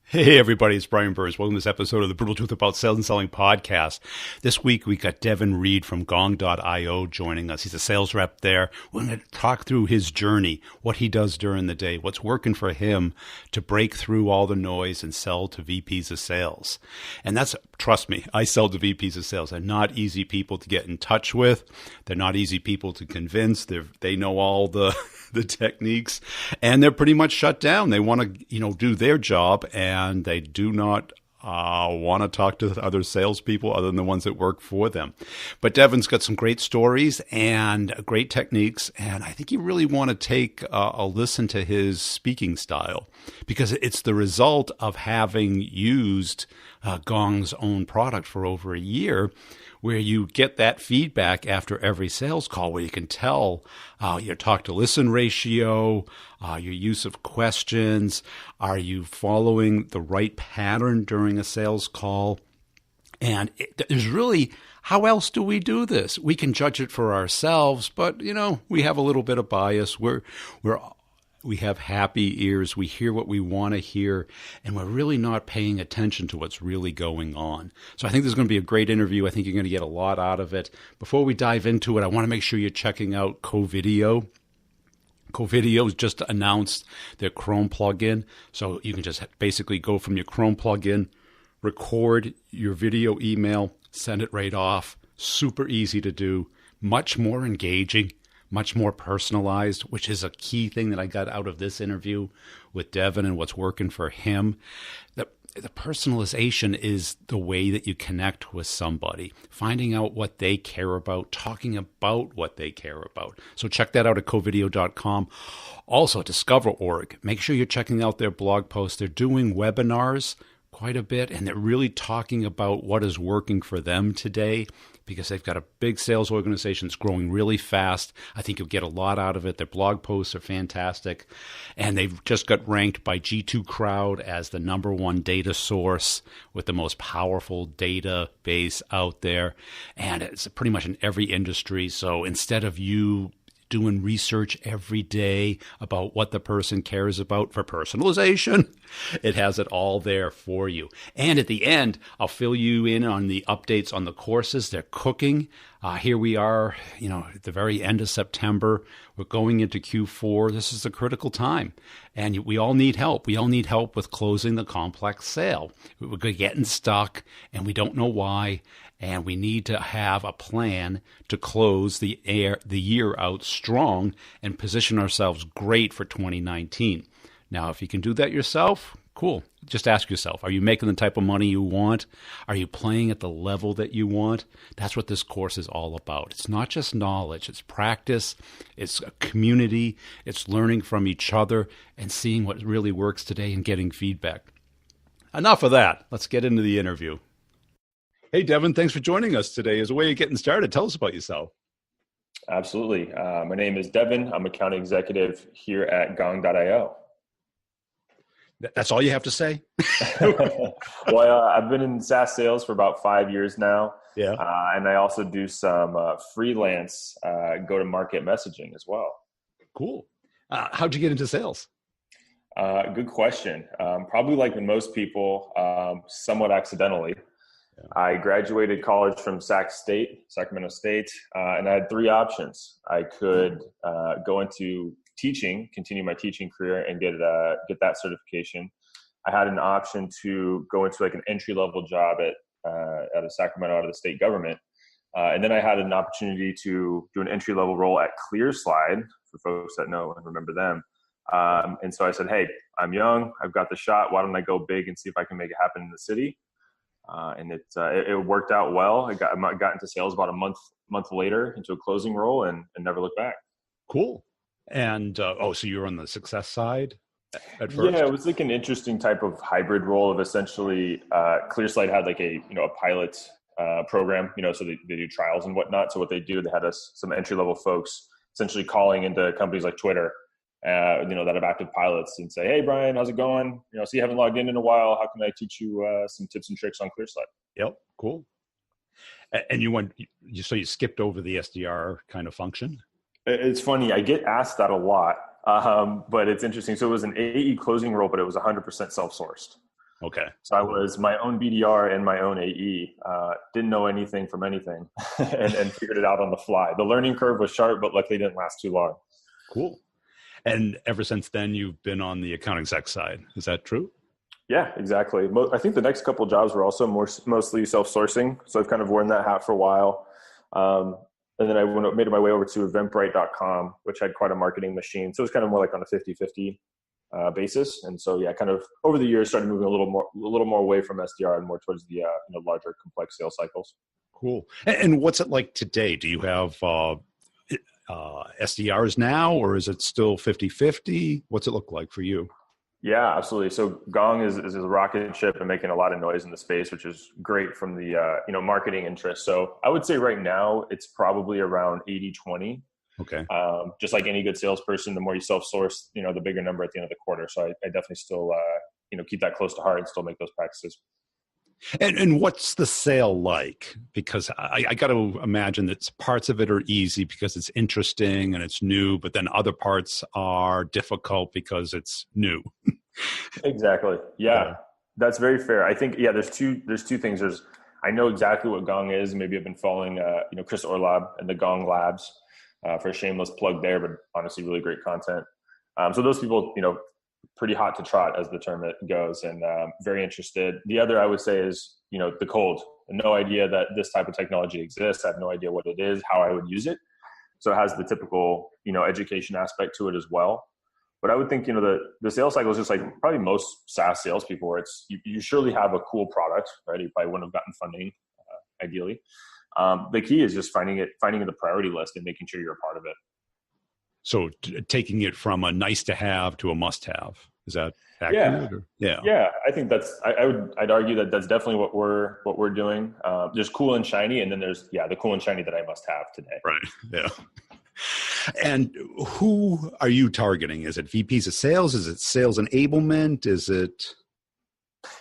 Hey everybody, it's Brian Burns. Welcome to this episode of the Brutal Truth About Sales and Selling podcast. This week we got Devin Reed from Gong.io joining us. He's a sales rep there. We're going to talk through his journey, what he does during the day, what's working for him to break through all the noise and sell to VPs of sales. And that's, trust me, I sell to VPs of sales. They're not easy people to get in touch with. They're not easy people to convince. They know all the techniques, and they're pretty much shut down. They want to, do their job, and they do not want to talk to other salespeople other than the ones that work for them. But Devin's got some great stories and great techniques, and I think you really want to take a listen to his speaking style because it's the result of having used Gong's own product for over a year, where you get that feedback after every sales call where you can tell your talk to listen ratio, your use of questions, are you following the right pattern during a sales call? And there's really, how else do we do this? We can judge it for ourselves, but we have a little bit of bias. We have happy ears. We hear what we want to hear, and we're really not paying attention to what's really going on. So I think this is going to be a great interview. I think you're going to get a lot out of it. Before we dive into it, I want to make sure you're checking out Covideo. Covideo has just announced their Chrome plugin. So you can just basically go from your Chrome plugin, record your video email, send it right off. Super easy to do, much more engaging, much more personalized, which is a key thing that I got out of this interview with Devin and what's working for him. The personalization is the way that you connect with somebody, finding out what they care about, talking about what they care about. So check that out at covideo.com. Also, Discover.org. Make sure you're checking out their blog posts. They're doing webinars quite a bit, and they're really talking about what is working for them today, because they've got a big sales organization that's growing really fast. I think you'll get a lot out of it. Their blog posts are fantastic. And they've just got ranked by G2 Crowd as the #1 data source with the most powerful database out there. And it's pretty much in every industry. So instead of you doing research every day about what the person cares about for personalization, it has it all there for you. And at the end, I'll fill you in on the updates on the courses. They're cooking. Here we are, at the very end of September. We're going into Q4. This is a critical time. And we all need help. We all need help with closing the complex sale. We're getting stuck, and we don't know why. And we need to have a plan to close the year out strong and position ourselves great for 2019. Now, if you can do that yourself, cool. Just ask yourself, are you making the type of money you want? Are you playing at the level that you want? That's what this course is all about. It's not just knowledge. It's practice. It's a community. It's learning from each other and seeing what really works today and getting feedback. Enough of that. Let's get into the interview. Hey, Devin, thanks for joining us today. As a way of getting started, tell us about yourself. Absolutely. My name is Devin. I'm account executive here at Gong.io. That's all you have to say? Well, I've been in SaaS sales for about 5 years now. Yeah. And I also do some freelance go-to-market messaging as well. Cool. How'd you get into sales? Good question. Probably like most people, somewhat accidentally. I graduated college from Sacramento State, and I had 3 options. I could go into teaching, continue my teaching career, and get that certification. I had an option to go into like an entry-level job at a Sacramento out of the state government, and then I had an opportunity to do an entry-level role at ClearSlide for folks that know and remember them. And so I said, "Hey, I'm young. I've got the shot. Why don't I go big and see if I can make it happen in the city?" And it worked out well. I got into sales about a month later into a closing role and never looked back. Cool. And so you're on the success side at first? Yeah, it was like an interesting type of hybrid role of essentially ClearSlide had like a pilot program, so they do trials and whatnot. So what they do, they had some entry level folks essentially calling into companies like Twitter, that have active pilots and say, "Hey, Brian, how's it going? So you haven't logged in a while. How can I teach you some tips and tricks on ClearSlide?" Yep, cool. And you skipped over the SDR kind of function? It's funny. I get asked that a lot, but it's interesting. So it was an AE closing role, but it was 100% self-sourced. So what they did, they had some entry level folks essentially calling into companies like Twitter, they had active pilots and say, "Hey, Brian, how's it going? You see you haven't logged in a while. How can I teach you some tips and tricks on ClearSlide?" Yep, cool. And you Okay. So I was my own BDR and my own AE. Didn't know anything from anything, and figured it out on the fly. The learning curve was sharp, but luckily didn't last too long. Cool. And ever since then, you've been on the account exec side. Is that true? Yeah, exactly. I think the next couple of jobs were also mostly self-sourcing. So I've kind of worn that hat for a while. And then I made my way over to eventbrite.com, which had quite a marketing machine. So it was kind of more like on a 50-50 basis. And so, yeah, kind of over the years started moving a little more away from SDR and more towards the larger complex sales cycles. Cool. And what's it like today? Do you have SDRs now, or is it still 50-50? What's it look like for you? Yeah, absolutely. So Gong is a rocket ship and making a lot of noise in the space, which is great from the marketing interest. So I would say right now it's probably around 80-20. Okay. Just like any good salesperson, the more you self-source, the bigger number at the end of the quarter. So I definitely still keep that close to heart and still make those practices. And what's the sale like? Because I got to imagine that parts of it are easy because it's interesting and it's new, but then other parts are difficult because it's new. Exactly. Yeah, that's very fair. I think, there's two things. I know exactly what Gong is. Maybe I've been following, Chris Orlob and the Gong Labs for a shameless plug there, but honestly, really great content. So those people, pretty hot to trot as the term goes, and very interested. The other I would say is, the cold. No idea that this type of technology exists. I have no idea what it is, how I would use it. So it has the typical, education aspect to it as well. But I would think, the sales cycle is just like probably most SaaS salespeople, where it's you surely have a cool product, right? You probably wouldn't have gotten funding, ideally. The key is just finding the priority list and making sure you're a part of it. So taking it from a nice to have to a must have, is that accurate? Yeah. Yeah. I think I'd argue that that's definitely what we're doing. There's cool and shiny, and then there's the cool and shiny that I must have today. Right. Yeah. And who are you targeting? Is it VPs of sales? Is it sales enablement? Is it?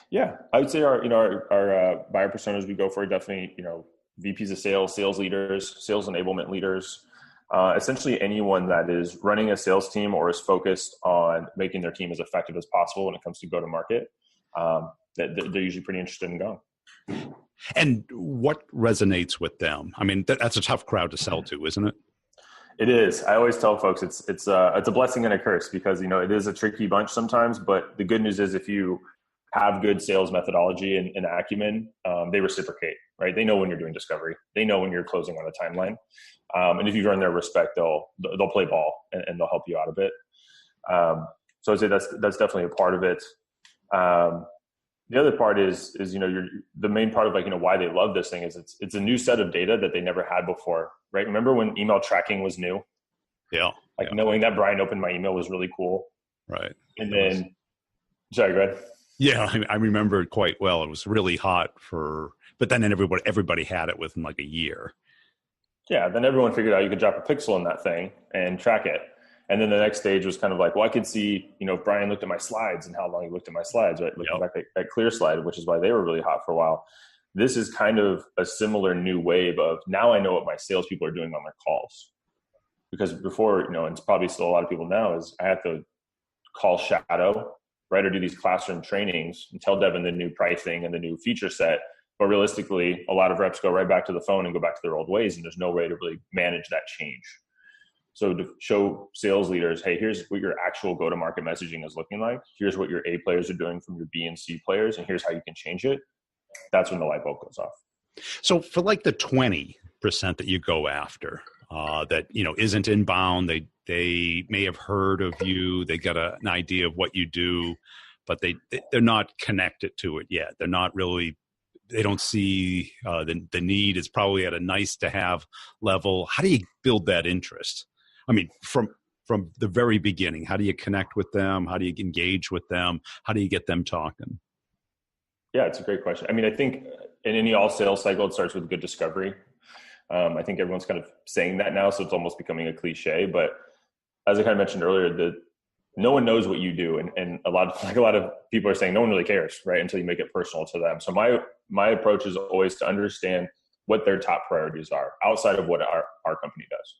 Yeah, I would say our buyer personas we go for definitely, VPs of sales, sales leaders, sales enablement leaders, essentially anyone that is running a sales team or is focused on making their team as effective as possible when it comes to go to market. They're usually pretty interested in going. And what resonates with them? I mean, that's a tough crowd to sell to, isn't it? It is. I always tell folks it's a blessing and a curse because, it is a tricky bunch sometimes, but the good news is if you have good sales methodology and acumen, they reciprocate, right? They know when you're doing discovery. They know when you're closing on a timeline. And if you earn their respect, they'll play ball and they'll help you out a bit. So I'd say that's definitely a part of it. The other part is the main part of why they love this thing is it's a new set of data that they never had before, right? Remember when email tracking was new? Yeah. Knowing that Brian opened my email was really cool. Right. And then, sorry, go ahead. Yeah, I remember it quite well. It was really hot but then everybody had it within like a year. Yeah, then everyone figured out you could drop a pixel in that thing and track it. And then the next stage was kind of like, well, I could see, if Brian looked at my slides and how long he looked at my slides, right? Looking back at Clear Slide, which is why they were really hot for a while. This is kind of a similar new wave of now I know what my salespeople are doing on their calls. Because before, and it's probably still a lot of people now, is I have to call shadow, right? Or do these classroom trainings and tell Devin the new pricing and the new feature set. But realistically, a lot of reps go right back to the phone and go back to their old ways, and there's no way to really manage that change. So to show sales leaders, hey, here's what your actual go-to-market messaging is looking like. Here's what your A players are doing from your B and C players, and here's how you can change it. That's when the light bulb goes off. So for like the 20% that you go after, that isn't inbound, they may have heard of you, they got an idea of what you do, but they're not connected to it yet. They're not really. They don't see the need. It's probably at a nice to have level. How do you build that interest? I mean, from the very beginning, how do you connect with them? How do you engage with them? How do you get them talking? Yeah, it's a great question. I mean, I think in any all sales cycle, it starts with good discovery. I think everyone's kind of saying that now, so it's almost becoming a cliche. But as I kind of mentioned earlier, no one knows what you do, and a lot of people are saying no one really cares, right? Until you make it personal to them. So my approach is always to understand what their top priorities are outside of what our company does,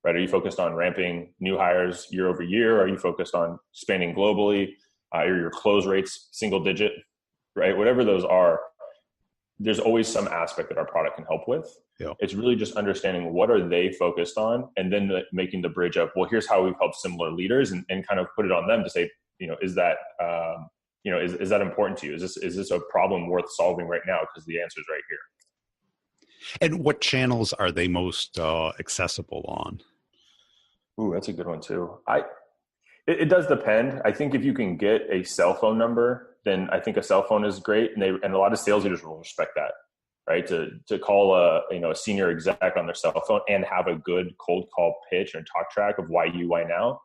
right? Are you focused on ramping new hires year over year? Are you focused on expanding globally? Are your close rates single digit? right? Whatever those are, there's always some aspect that our product can help with. Yeah. It's really just understanding what are they focused on, and then making the bridge up. Well, here's how we've helped similar leaders, and kind of put it on them to say, is that, is that important to you? Is this a problem worth solving right now? Because the answer is right here. And what channels are they most accessible on? Ooh, that's a good one too. It does depend. I think if you can get a cell phone number, then I think a cell phone is great, and a lot of sales leaders will respect that, right? To call a senior exec on their cell phone and have a good cold call pitch and talk track of why now,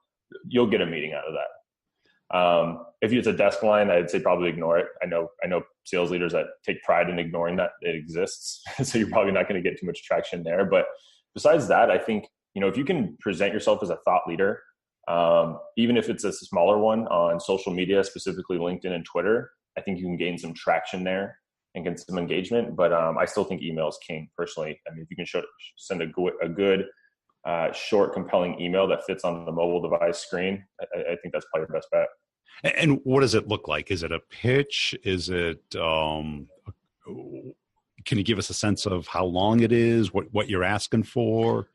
you'll get a meeting out of that. If it's a desk line, I'd say probably ignore it. I know sales leaders that take pride in ignoring that it exists, so you're probably not going to get too much traction there. But besides that, I think if you can present yourself as a thought leader, even if it's a smaller one on social media, specifically LinkedIn and Twitter, I think you can gain some traction there and get some engagement. But I still think email is king, personally. I mean, if you can send a good short, compelling email that fits on the mobile device screen, I think that's probably your best bet. And what does it look like? Is it a pitch? Is it, can you give us a sense of how long it is, what you're asking for?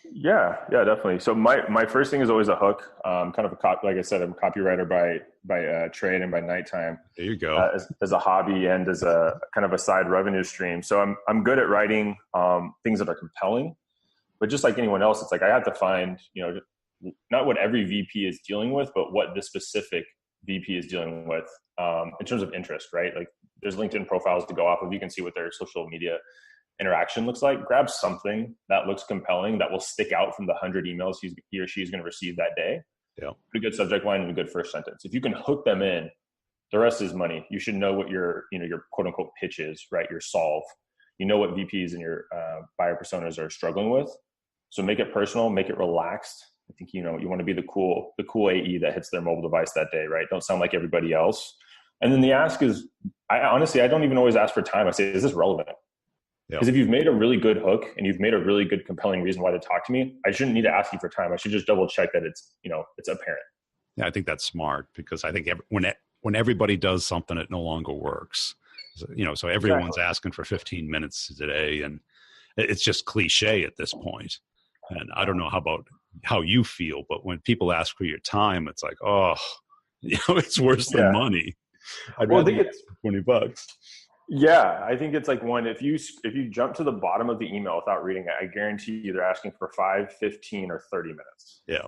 Yeah, definitely. So my first thing is always a hook. Kind of like I said, I'm a copywriter by trade and by nighttime. There you go. As a hobby and as a kind of a side revenue stream. So I'm good at writing things that are compelling, but just like anyone else, it's like I have to find not what every VP is dealing with, but what this specific VP is dealing with in terms of interest, right? Like there's LinkedIn profiles to go off of. You can see what their social media interaction looks like. Grab something that looks compelling that will stick out from the 100 emails he or she is going to receive that day. Yeah. Put a good subject line and a good first sentence. If you can hook them in, the rest is money. You should know what your quote unquote pitch is, right? Your solve. You know what VPs and your buyer personas are struggling with. So make it personal, make it relaxed. I think, you want to be the cool AE that hits their mobile device that day, right? Don't sound like everybody else. And then the ask is, I don't even always ask for time. I say, is this relevant? Because if you've made a really good hook and you've made a really good compelling reason why to talk to me, I shouldn't need to ask you for time. I should just double check that it's apparent. Yeah, I think that's smart, because I think when everybody does something, it no longer works. So everyone's asking for 15 minutes today, and it's just cliche at this point. And I don't know how you feel, but when people ask for your time, it's like, it's worse than money. I'd rather get $20. Yeah, I think it's like if you jump to the bottom of the email without reading it, I guarantee you they're asking for 5, 15, or 30 minutes. Yeah.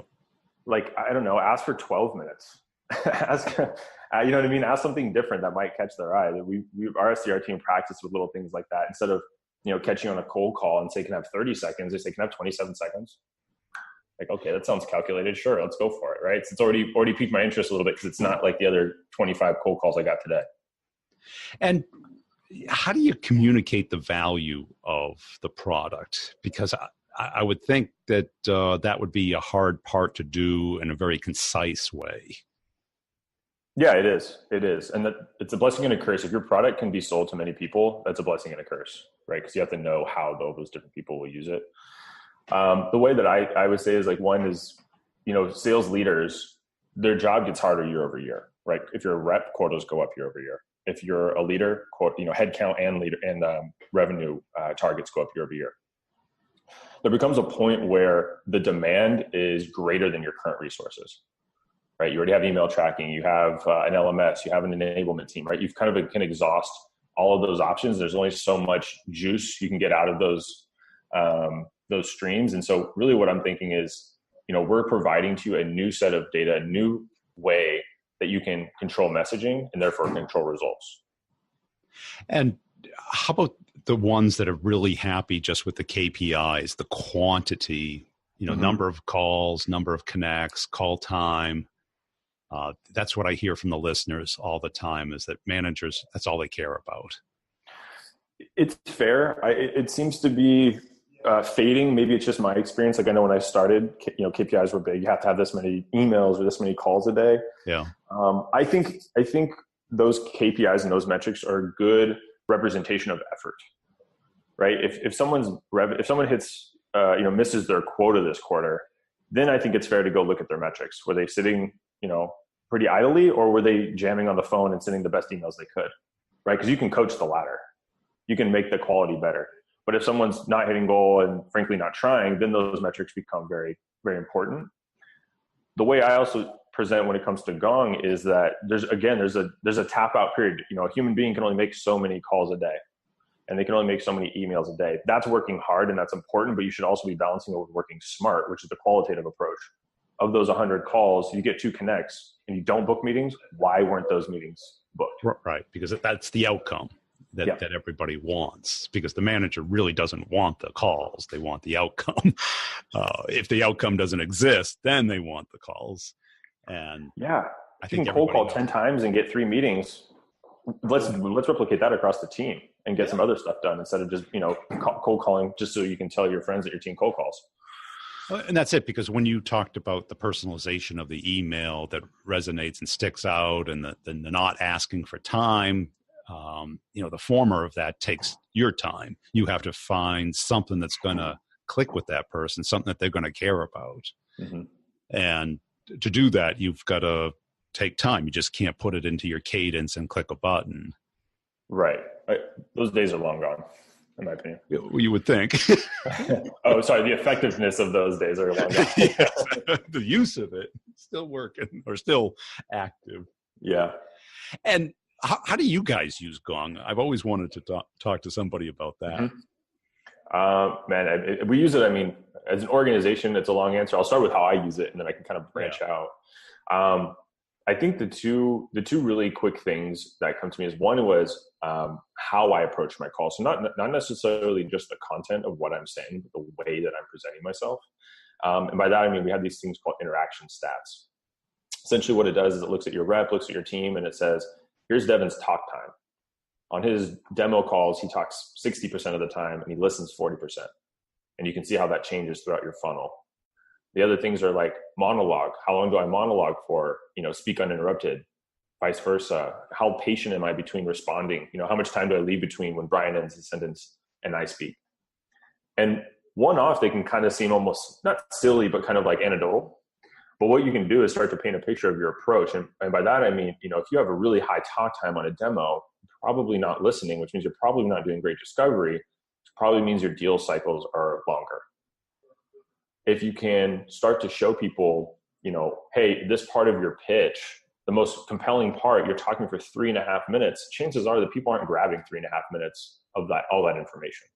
Like, I don't know, ask for 12 minutes. Ask, you know what I mean? Ask something different that might catch their eye. Our SDR team practice with little things like that. Instead of, catching on a cold call and say, can I have 30 seconds? They say, can I have 27 seconds? Like, okay, that sounds calculated. Sure, let's go for it, right? It's already piqued my interest a little bit, because it's not like the other 25 cold calls I got today. And how do you communicate the value of the product? Because I would think that that would be a hard part to do in a very concise way. Yeah, it is. It is. And it's a blessing and a curse. If your product can be sold to many people, that's a blessing and a curse, right? Because you have to know how those different people will use it. The way that I would say is, like, one is, sales leaders, their job gets harder year over year, right? If you're a rep, quotas go up year over year. If you're a leader, headcount and leader and revenue targets go up year over year. There becomes a point where the demand is greater than your current resources, right? You already have email tracking, you have an LMS, you have an enablement team, right? You've kind of can exhaust all of those options. There's only so much juice you can get out of those streams. And so really what I'm thinking is, we're providing to you a new set of data, a new way that you can control messaging and therefore control results. And how about the ones that are really happy just with the KPIs, the quantity, number of calls, number of connects, call time? That's what I hear from the listeners all the time, is that managers, that's all they care about. It's fair. It seems to be fading. Maybe it's just my experience. Like, I know when I started, KPIs were big. You have to have this many emails or this many calls a day. Yeah. I think those KPIs and those metrics are a good representation of effort, right? If someone hits, misses their quota this quarter, then I think it's fair to go look at their metrics. Were they sitting, pretty idly, or were they jamming on the phone and sending the best emails they could? right? Because you can coach the latter. You can make the quality better. But if someone's not hitting goal and frankly not trying, then those metrics become very, very important. The way I also present when it comes to Gong is that there's a tap out period. You know, a human being can only make so many calls a day, and they can only make so many emails a day. That's working hard and that's important, but you should also be balancing it with working smart, which is the qualitative approach. Of those 100 calls, you get 2 connects and you don't book meetings. Why weren't those meetings booked? Right, because that's the outcome that everybody wants, because the manager really doesn't want the calls. They want the outcome. If the outcome doesn't exist, then they want the calls. And I think you can cold call 10 times and get 3 meetings. Let's replicate that across the team and get some other stuff done instead of just, cold calling just so you can tell your friends that your team cold calls. And that's it, because when you talked about the personalization of the email that resonates and sticks out, and the not asking for time, the former of that takes your time. You have to find something that's going to click with that person, something that they're going to care about. Mm-hmm. And to do that, you've got to take time. You just can't put it into your cadence and click a button. Right. Those days are long gone, in my opinion. You would think. Oh, sorry. The effectiveness of those days are long gone. Yes. The use of it still working or still active. Yeah. And how do you guys use Gong? I've always wanted to talk to somebody about that. Mm-hmm. We use it. I mean, as an organization, it's a long answer. I'll start with how I use it, and then I can kind of branch out. I think the two really quick things that come to me is, one was how I approach my calls. So not necessarily just the content of what I'm saying, but the way that I'm presenting myself. And by that, I mean, we have these things called interaction stats. Essentially what it does is it looks at your rep, looks at your team, and it says, here's Devin's talk time. On his demo calls, he talks 60% of the time and he listens 40%. And you can see how that changes throughout your funnel. The other things are like monologue. How long do I monologue for? Speak uninterrupted. Vice versa. How patient am I between responding? How much time do I leave between when Brian ends his sentence and I speak? And one-off, they can kind of seem almost not silly, but kind of like anecdotal. But what you can do is start to paint a picture of your approach. And by that, I mean, if you have a really high talk time on a demo, probably not listening, which means you're probably not doing great discovery. It probably means your deal cycles are longer. If you can start to show people, hey, this part of your pitch, the most compelling part, you're talking for 3.5 minutes, chances are that people aren't grabbing 3.5 minutes of all that information,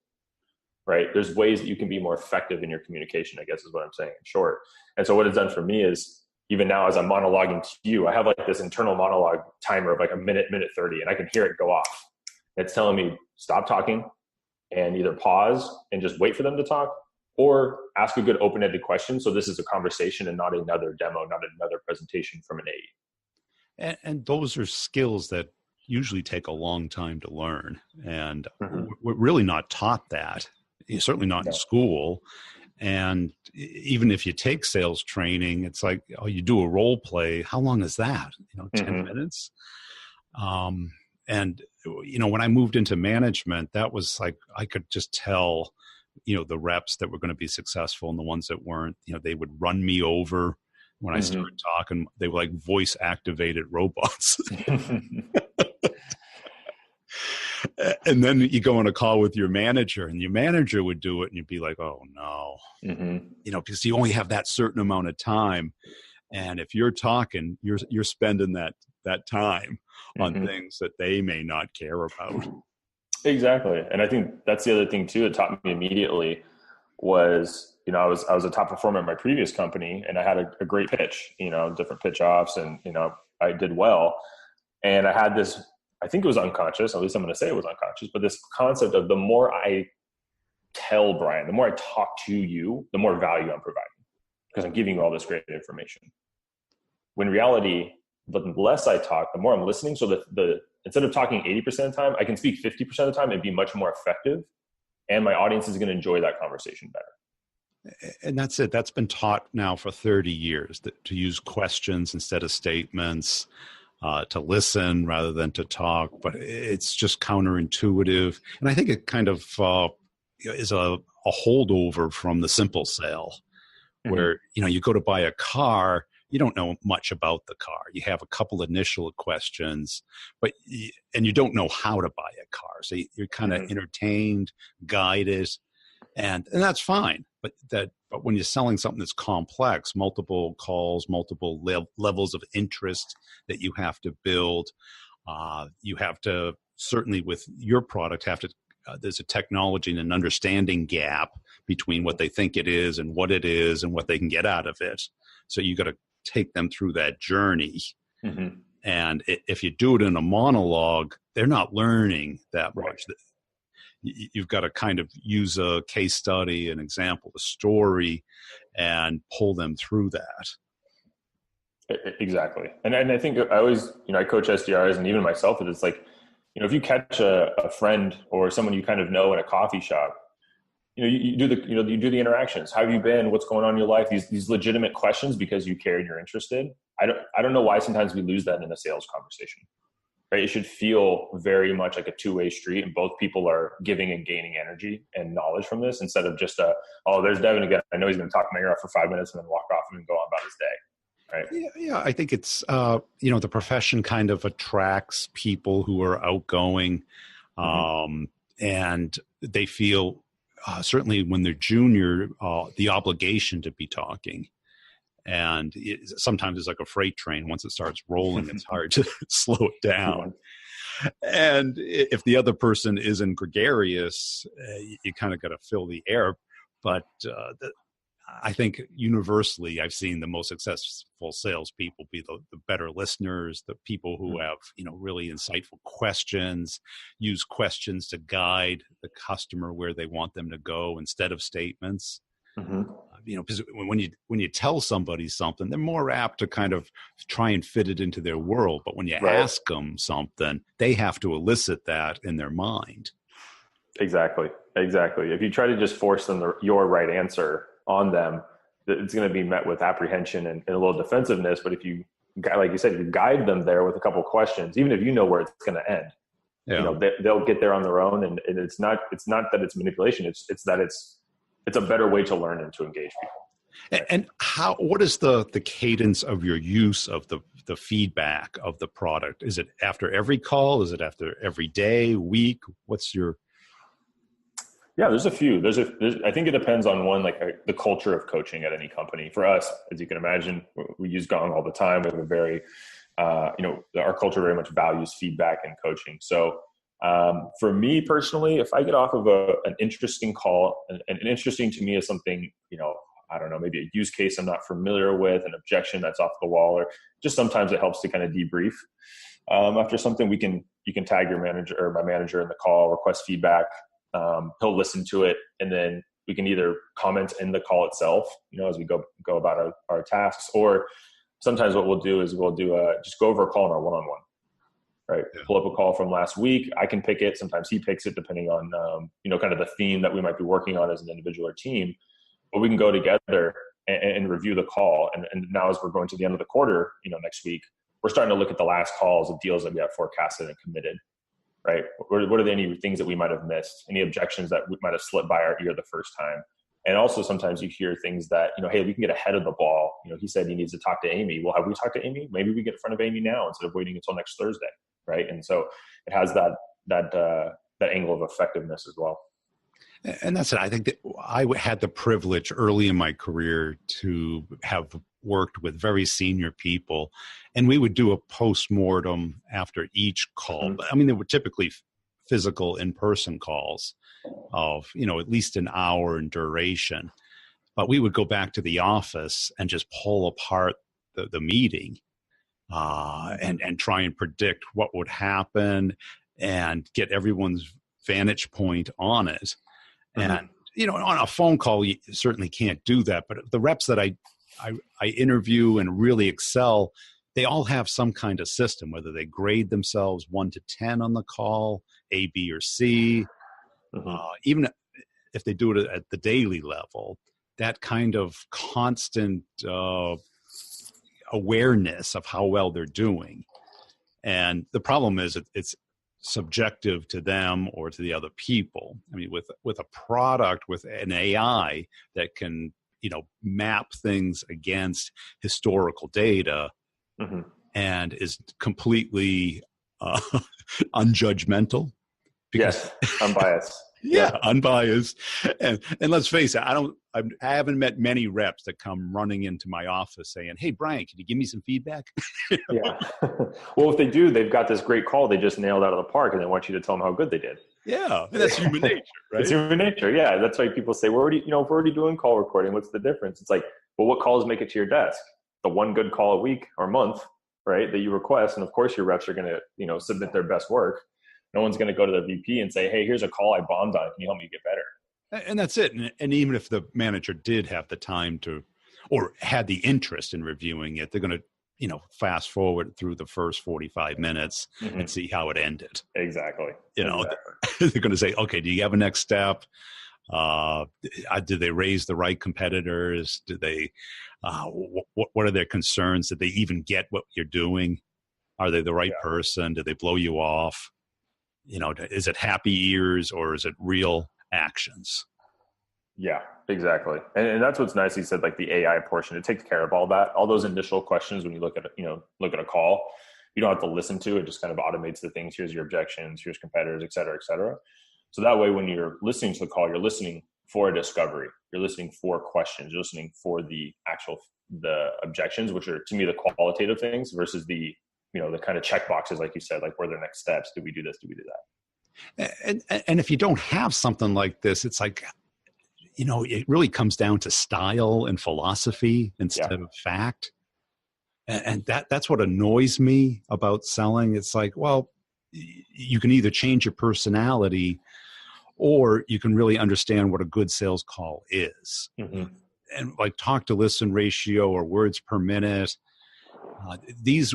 right? There's ways that you can be more effective in your communication, I guess is what I'm saying in short. And so what it's done for me is, even now as I'm monologuing to you, I have like this internal monologue timer of like a minute 30, and I can hear it go off. It's telling me stop talking and either pause and just wait for them to talk, or ask a good open-ended question. So this is a conversation and not another demo, not another presentation from an AE. And those are skills that usually take a long time to learn. And we're really not taught that, certainly not in school. And even if you take sales training, it's like, you do a role play. How long is that? 10 minutes? And, when I moved into management, that was like, I could just tell, the reps that were going to be successful and the ones that weren't, they would run me over when I started talking. They were like voice activated robots. And then you go on a call with your manager, and your manager would do it, and you'd be like, oh no, because you only have that certain amount of time. And if you're talking, you're spending that time on things that they may not care about. Exactly. And I think that's the other thing too that taught me immediately was, I was a top performer at my previous company, and I had a great pitch, different pitch offs, and, I did well. And I had this, I think it was unconscious, at least I'm going to say it was unconscious, but this concept of the more I tell Brian, the more I talk to you, the more value I'm providing, because I'm giving you all this great information. When in reality, the less I talk, the more I'm listening. So that instead of talking 80% of the time, I can speak 50% of the time and be much more effective. And my audience is going to enjoy that conversation better. And that's it. That's been taught now for 30 years, to use questions instead of statements, to listen rather than to talk. But it's just counterintuitive. And I think it kind of is a holdover from the simple sale, where, you go to buy a car, you don't know much about the car. You have a couple initial questions, and you don't know how to buy a car. So you're kind of entertained, guided, and that's fine. But when you're selling something that's complex, multiple calls, multiple levels of interest that you have to build, you have to, certainly with your product, there's a technology and an understanding gap between what they think it is and what they can get out of it. So you got to take them through that journey. Mm-hmm. And if you do it in a monologue, they're not learning that much. You've got to kind of use a case study, an example, a story, and pull them through that. Exactly. And I think I always, I coach SDRs, and even myself, it's like, if you catch a friend or someone you kind of know in a coffee shop, you do the interactions. How have you been? What's going on in your life? These legitimate questions because you care and you're interested. I don't know why sometimes we lose that in a sales conversation. Right? It should feel very much like a two-way street, and both people are giving and gaining energy and knowledge from this, instead of just there's Devin again. I know he's going to talk my ear off for 5 minutes and then walk off and go on about his day. Right? Yeah. I think it's the profession kind of attracts people who are outgoing, and they feel certainly when they're junior the obligation to be talking. And sometimes it's like a freight train. Once it starts rolling, it's hard to slow it down. And if the other person isn't gregarious, you kind of got to fill the air. But I think universally, I've seen the most successful salespeople be the better listeners, the people who have really insightful questions, use questions to guide the customer where they want them to go instead of statements. Mm-hmm. Because when you tell somebody something, they're more apt to kind of try and fit it into their world. But when you ask them something, they have to elicit that in their mind. Exactly. If you try to just force them your right answer on them, it's going to be met with apprehension and a little defensiveness. But if you, like you said, you guide them there with a couple of questions, even if you know where it's going to end, they'll get there on their own. And it's not that it's manipulation. It's that it's a better way to learn and to engage people. And what is the cadence of your use of the feedback of the product? Is it after every call? Is it after every day, week? What's your... Yeah, there's a few. I think it depends on the culture of coaching at any company. For us, as you can imagine, we use Gong all the time. We have a very, our culture very much values feedback and coaching. So for me personally, if I get off of an interesting call, and interesting to me is something, I don't know, maybe a use case I'm not familiar with, an objection that's off the wall, or just sometimes it helps to kind of debrief. After something, you can tag your manager or my manager in the call, request feedback. He'll listen to it, and then we can either comment in the call itself, as we go about our tasks, or sometimes what we'll do is just go over a call in our one-on-one. Right. Yeah. Pull up a call from last week. I can pick it. Sometimes he picks it depending on, kind of the theme that we might be working on as an individual or team. But we can go together and review the call. And now as we're going to the end of the quarter, next week, we're starting to look at the last calls of deals that we have forecasted and committed. Right. What are any things that we might have missed? Any objections that we might have slipped by our ear the first time? And also sometimes you hear things that, hey, we can get ahead of the ball. He said he needs to talk to Amy. Well, have we talked to Amy? Maybe we get in front of Amy now instead of waiting until next Thursday. Right. And so it has that angle of effectiveness as well. And that's it. I think that I had the privilege early in my career to have worked with very senior people, and we would do a postmortem after each call. Mm-hmm. I mean, they were typically physical in-person calls of, at least an hour in duration, but we would go back to the office and just pull apart the meeting. And try and predict what would happen and get everyone's vantage point on it. Mm-hmm. And, on a phone call, you certainly can't do that. But the reps that I interview and really excel, they all have some kind of system, whether they grade themselves 1 to 10 on the call, A, B, or C. Mm-hmm. Even if they do it at the daily level, that kind of constant awareness of how well they're doing. And the problem is it's subjective to them or to the other people. I mean, with a product, with an AI that can, map things against historical data and is completely unjudgmental. Yes, unbiased. Yeah, unbiased. And let's face it, I haven't met many reps that come running into my office saying, "Hey, Brian, can you give me some feedback?" Yeah. Well, if they do, they've got this great call they just nailed out of the park, and they want you to tell them how good they did. Yeah, that's human nature, right? It's human nature. Yeah, that's why people say, if we're already doing call recording, what's the difference? It's like, well, what calls make it to your desk? The one good call a week or month, right, that you request, and of course your reps are going to, submit their best work. No one's going to go to their VP and say, "Hey, here's a call I bombed on. Can you help me get better?" And that's it. And even if the manager did have the time to, or had the interest in reviewing it, they're going to, fast forward through the first 45 minutes and see how it ended. Exactly. They're going to say, "Okay, do you have a next step? Did they raise the right competitors? Did they, what are their concerns? Did they even get what you're doing? Are they the right person? Did they blow you off? Is it happy ears or is it real actions?" Yeah, exactly. And that's what's nice. He said, like, the AI portion, it takes care of all that. All those initial questions when you look at a call, you don't have to listen to it. Just kind of automates the things. Here's your objections, here's competitors, et cetera, et cetera. So that way, when you're listening to the call, you're listening for a discovery. You're listening for questions. You're listening for the objections, which are, to me, the qualitative things versus the kind of check boxes, like you said, like, what are the next steps? Do we do this? Do we do that? And if you don't have something like this, it's like, it really comes down to style and philosophy instead of fact. And that's what annoys me about selling. It's like, well, you can either change your personality or you can really understand what a good sales call is. And like talk to listen ratio or words per minute. These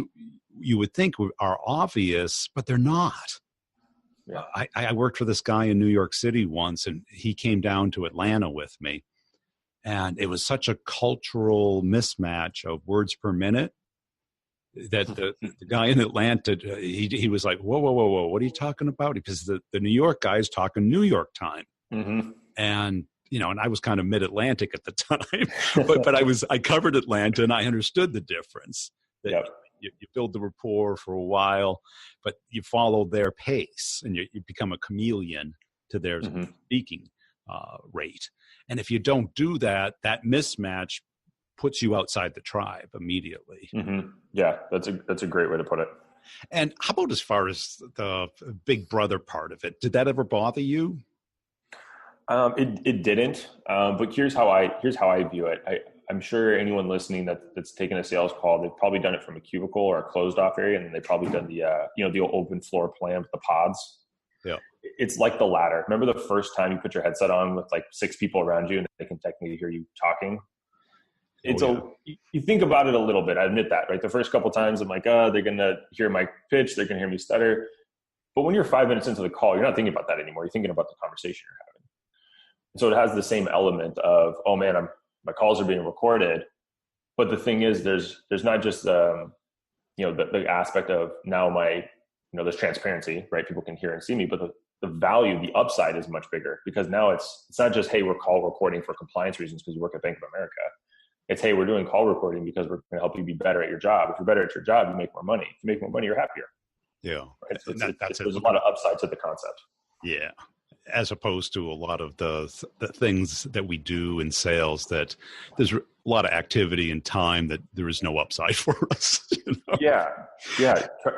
you would think are obvious, but they're not. Yeah. I worked for this guy in New York City once, and he came down to Atlanta with me. And it was such a cultural mismatch of words per minute that the guy in Atlanta, he was like, whoa, what are you talking about? Because the New York guy is talking New York time. And, and I was kind of mid-Atlantic at the time, but I covered Atlanta and I understood the difference. That you build the rapport for a while, but you follow their pace and you become a chameleon to their speaking rate. And if you don't do that, that mismatch puts you outside the tribe immediately. Yeah, that's a great way to put it. And how about as far as the big brother part of it? Did that ever bother you? It didn't, but here's how I view it. I'm sure anyone listening that's taken a sales call, they've probably done it from a cubicle or a closed off area, and then they've probably done the open floor plan with the pods. Yeah, it's like the ladder. Remember the first time you put your headset on with like 6 people around you, and they can technically hear you talking. You think about it a little bit. I admit that, right? The first couple times, I'm like, they're gonna hear my pitch, they're gonna hear me stutter. But when you're 5 minutes into the call, you're not thinking about that anymore. You're thinking about the conversation you're having. So it has the same element of, oh man, my calls are being recorded. But the thing is, there's not just the aspect of now there's transparency, right? People can hear and see me, but the value, the upside is much bigger, because now it's not just, hey, we're call recording for compliance reasons because you work at Bank of America. It's, hey, we're doing call recording because we're going to help you be better at your job. If you're better at your job, you make more money. If you make more money, you're happier. Yeah. Right? There's a lot of upside to the concept. Yeah. As opposed to a lot of the things that we do in sales, that there's a lot of activity and time that there is no upside for us. Yeah.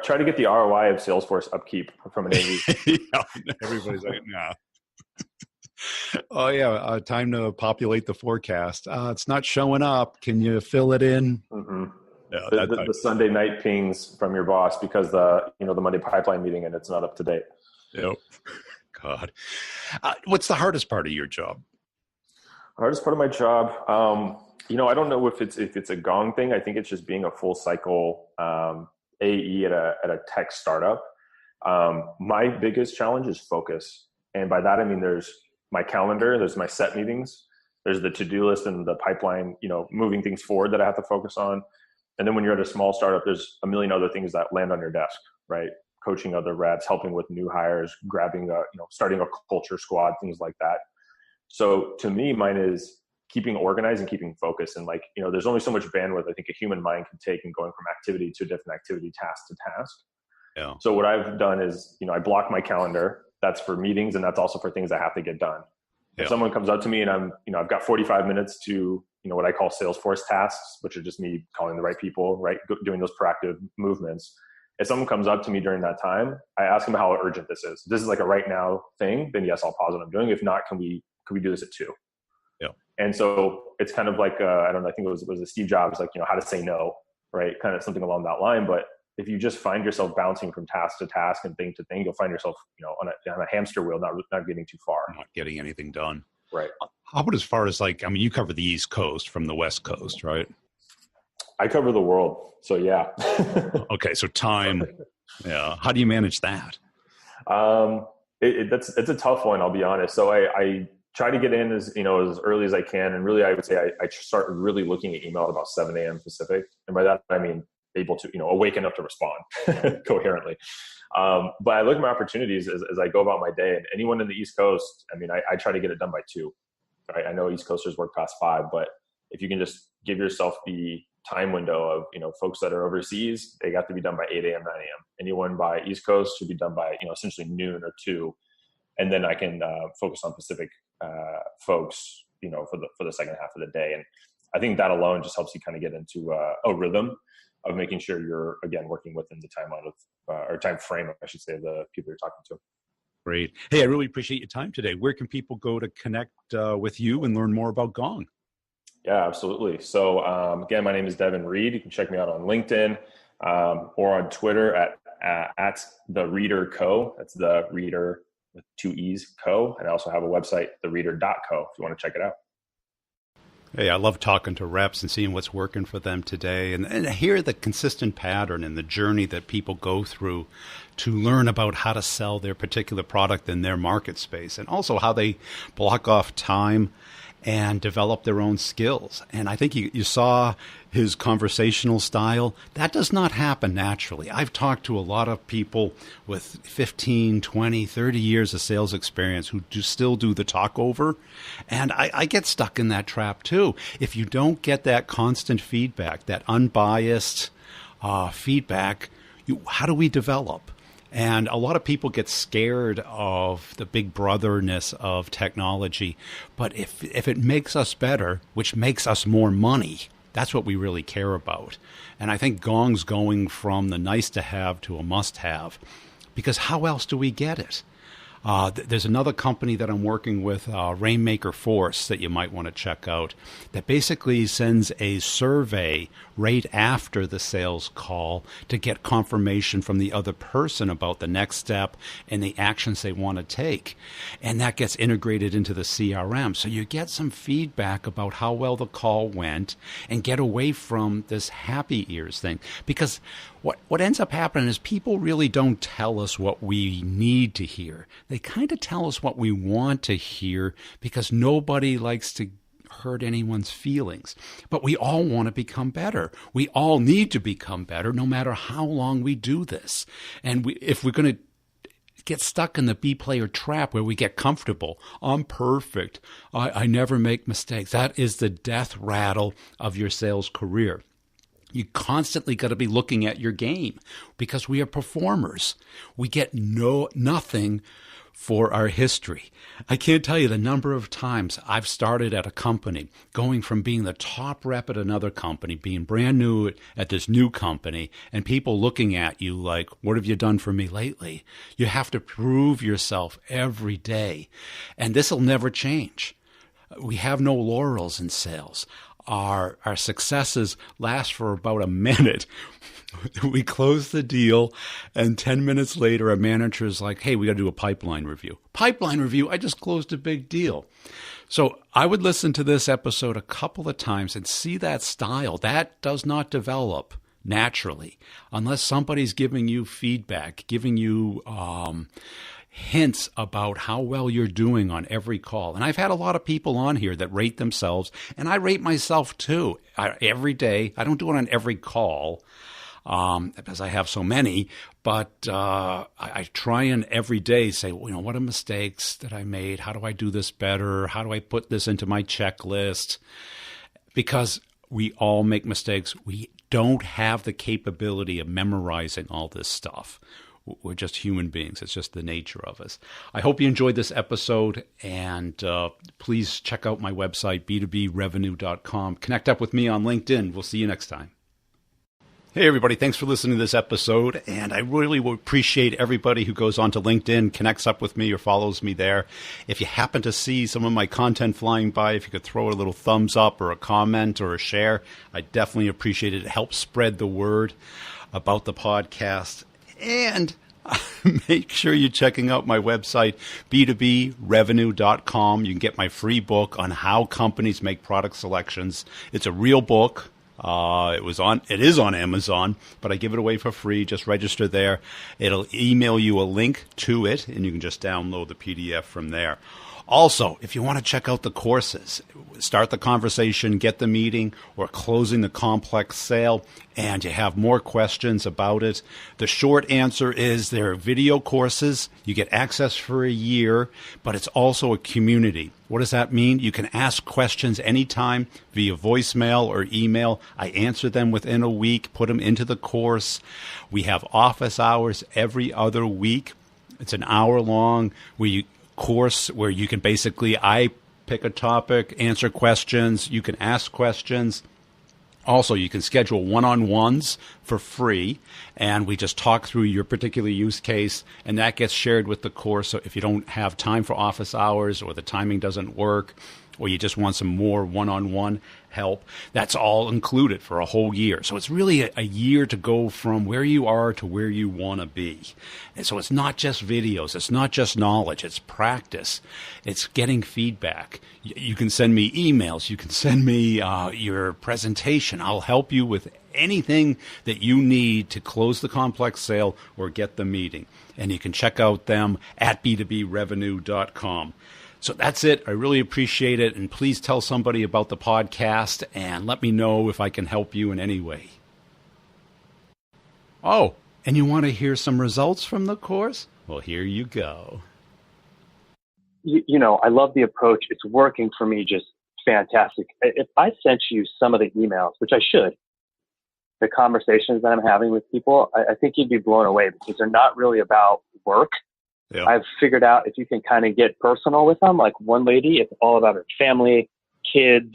Try to get the ROI of Salesforce upkeep from an AE. Yeah, everybody's like, nah. Oh yeah, time to populate the forecast. It's not showing up. Can you fill it in? Yeah, the Sunday night pings from your boss because the Monday pipeline meeting and it's not up to date. Yep. God. What's the hardest part of your job? Hardest part of my job, I don't know if it's a gong thing. I think it's just being a full cycle AE at a tech startup. My biggest challenge is focus, and by that I mean there's my calendar, there's my set meetings, there's the to-do list and the pipeline, moving things forward that I have to focus on, and then when you're at a small startup, there's a million other things that land on your desk, right? Coaching other reps, helping with new hires, starting a culture squad, things like that. So to me, mine is keeping organized and keeping focused. And like, there's only so much bandwidth I think a human mind can take in going from activity to different activity, task to task. Yeah. So what I've done is, I block my calendar. That's for meetings, and that's also for things I have to get done. If someone comes up to me and I've got 45 minutes to, what I call Salesforce tasks, which are just me calling the right people, right? Doing those proactive movements. If someone comes up to me during that time, I ask them how urgent this is. If this is like a right now thing, then yes, I'll pause what I'm doing. If not, can we do this at 2? Yeah. And so it's kind of like, I don't know, I think it was a Steve Jobs, like, how to say no, right? Kind of something along that line. But if you just find yourself bouncing from task to task and thing to thing, you'll find yourself, on a hamster wheel, not getting too far. Not getting anything done. Right. How about as far as like, you cover the East Coast from the West Coast, right? I cover the world. So yeah. Okay. So time. Yeah. How do you manage that? It's a tough one, I'll be honest. So I try to get in as early as I can. And really, I would say I start really looking at email at about 7 a.m. Pacific. And by that, I mean, able to, awake enough to respond coherently. But I look at my opportunities as I go about my day, and anyone in the East Coast, I try to get it done by 2. Right? I know East Coasters work past 5, but if you can just give yourself the time window of, folks that are overseas, they got to be done by 8 a.m., 9 a.m. Anyone by East Coast should be done by, essentially noon or 2. And then I can focus on Pacific folks, for the second half of the day. And I think that alone just helps you kind of get into a rhythm of making sure you're, again, working within the timeline of, or time frame, I should say, the people you're talking to. Great. Hey, I really appreciate your time today. Where can people go to connect with you and learn more about Gong? Yeah, absolutely. So again, my name is Devin Reed. You can check me out on LinkedIn or on Twitter at The Reader Co. That's The Reader with 2 E's Co. And I also have a website, thereader.co, if you want to check it out. Hey, I love talking to reps and seeing what's working for them today and hear the consistent pattern and the journey that people go through to learn about how to sell their particular product in their market space, and also how they block off time and develop their own skills. And I think you saw his conversational style. That does not happen naturally. I've talked to a lot of people with 15, 20, 30 years of sales experience who still do the talk over. And I get stuck in that trap too. If you don't get that constant feedback, that unbiased feedback, how do we develop? And a lot of people get scared of the big brotherness of technology. But if it makes us better, which makes us more money, that's what we really care about. And I think Gong's going from the nice to have to a must have, because how else do we get it? There's another company that I'm working with, Rainmaker Force, that you might want to check out, that basically sends a survey right after the sales call to get confirmation from the other person about the next step and the actions they want to take. And that gets integrated into the CRM. So you get some feedback about how well the call went and get away from this happy ears thing. Because what ends up happening is people really don't tell us what we need to hear. They kind of tell us what we want to hear, because nobody likes to hurt anyone's feelings. But we all want to become better. We all need to become better, no matter how long we do this. And if we're going to get stuck in the B-player trap where we get comfortable, I'm perfect, I never make mistakes, that is the death rattle of your sales career. You constantly got to be looking at your game, because we are performers. We get nothing for our history. I can't tell you the number of times I've started at a company, going from being the top rep at another company, being brand new at this new company, and people looking at you like, what have you done for me lately? You have to prove yourself every day. And this will never change. We have no laurels in sales. Our successes last for about a minute. We close the deal, and 10 minutes later, a manager is like, hey, we got to do a pipeline review. Pipeline review? I just closed a big deal. So I would listen to this episode a couple of times and see that style. That does not develop naturally unless somebody's giving you feedback, giving you hints about how well you're doing on every call. And I've had a lot of people on here that rate themselves, and I rate myself too. Every day. I don't do it on every call. because I have so many. But I try and every day say, what are mistakes that I made? How do I do this better? How do I put this into my checklist? Because we all make mistakes. We don't have the capability of memorizing all this stuff. We're just human beings. It's just the nature of us. I hope you enjoyed this episode, and please check out my website, b2brevenue.com. Connect up with me on LinkedIn. We'll see you next time. Hey, everybody. Thanks for listening to this episode, and I really would appreciate everybody who goes onto LinkedIn, connects up with me, or follows me there. If you happen to see some of my content flying by, if you could throw a little thumbs up or a comment or a share, I definitely appreciate it. It helps spread the word about the podcast. And make sure you're checking out my website, b2brevenue.com. You can get my free book on how companies make product selections. It's a real book. It is on Amazon, but I give it away for free. Just register there. It'll email you a link to it, and you can just download the PDF from there. Also, if you want to check out the courses, start the conversation, get the meeting, or closing the complex sale, and you have more questions about it, the short answer is there are video courses. You get access for a year, but it's also a community. What does that mean? You can ask questions anytime via voicemail or email. I answer them within a week, put them into the course. We have office hours every other week. It's an hour long course where you can I pick a topic, answer questions, you can ask questions. Also, you can schedule one-on-ones for free, and we just talk through your particular use case, and that gets shared with the course. So if you don't have time for office hours, or the timing doesn't work, or you just want some more one-on-one help, that's all included for a whole year. So it's really a year to go from where you are to where you want to be. And so it's not just videos. It's not just knowledge. It's practice. It's getting feedback. You can send me emails. You can send me your presentation. I'll help you with anything that you need to close the complex sale or get the meeting. And you can check out them at b2brevenue.com. So that's it. I really appreciate it. And please tell somebody about the podcast and let me know if I can help you in any way. Oh, and you want to hear some results from the course? Well, here you go. I love the approach. It's working for me just fantastic. If I sent you some of the emails, which I should, the conversations that I'm having with people, I think you'd be blown away because they're not really about work. Yeah. I've figured out if you can kind of get personal with them, like one lady, it's all about her family, kids.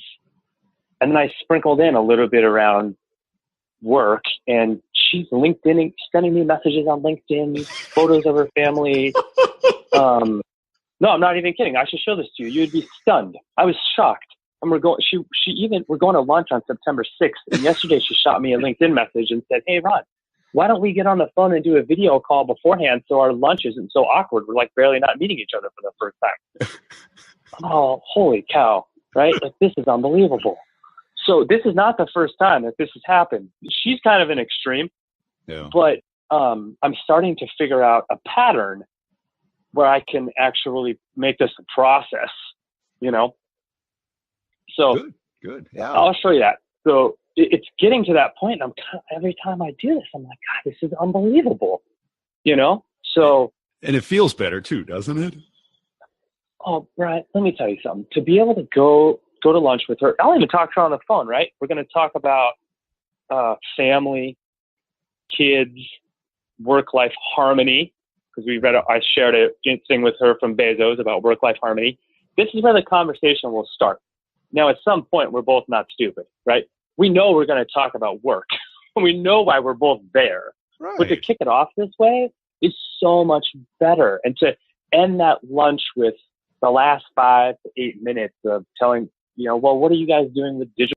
And then I sprinkled in a little bit around work, and she's LinkedIn, sending me messages on LinkedIn, photos of her family. No, I'm not even kidding. I should show this to you. You'd be stunned. I was shocked. And we're going to lunch on September 6th. And yesterday she shot me a LinkedIn message and said, "Hey, Ron, why don't we get on the phone and do a video call beforehand so our lunch isn't so awkward? We're like barely not meeting each other for the first time." Oh, holy cow, right? Like, this is unbelievable. So this is not the first time that this has happened. She's kind of an extreme, but I'm starting to figure out a pattern where I can actually make this a process, So good. Yeah. I'll show you that. So it's getting to that point. And every time I do this, I'm like, God, this is unbelievable, So. And it feels better too, doesn't it? Oh, Brian, let me tell you something. To be able to go to lunch with her, I'll even talk to her on the phone, right? We're going to talk about family, kids, work-life harmony, because I shared a thing with her from Bezos about work-life harmony. This is where the conversation will start. Now, at some point, we're both not stupid, right? We know we're going to talk about work. We know why we're both there. Right. But to kick it off this way is so much better. And to end that lunch with the last 5 to 8 minutes of telling, what are you guys doing with digital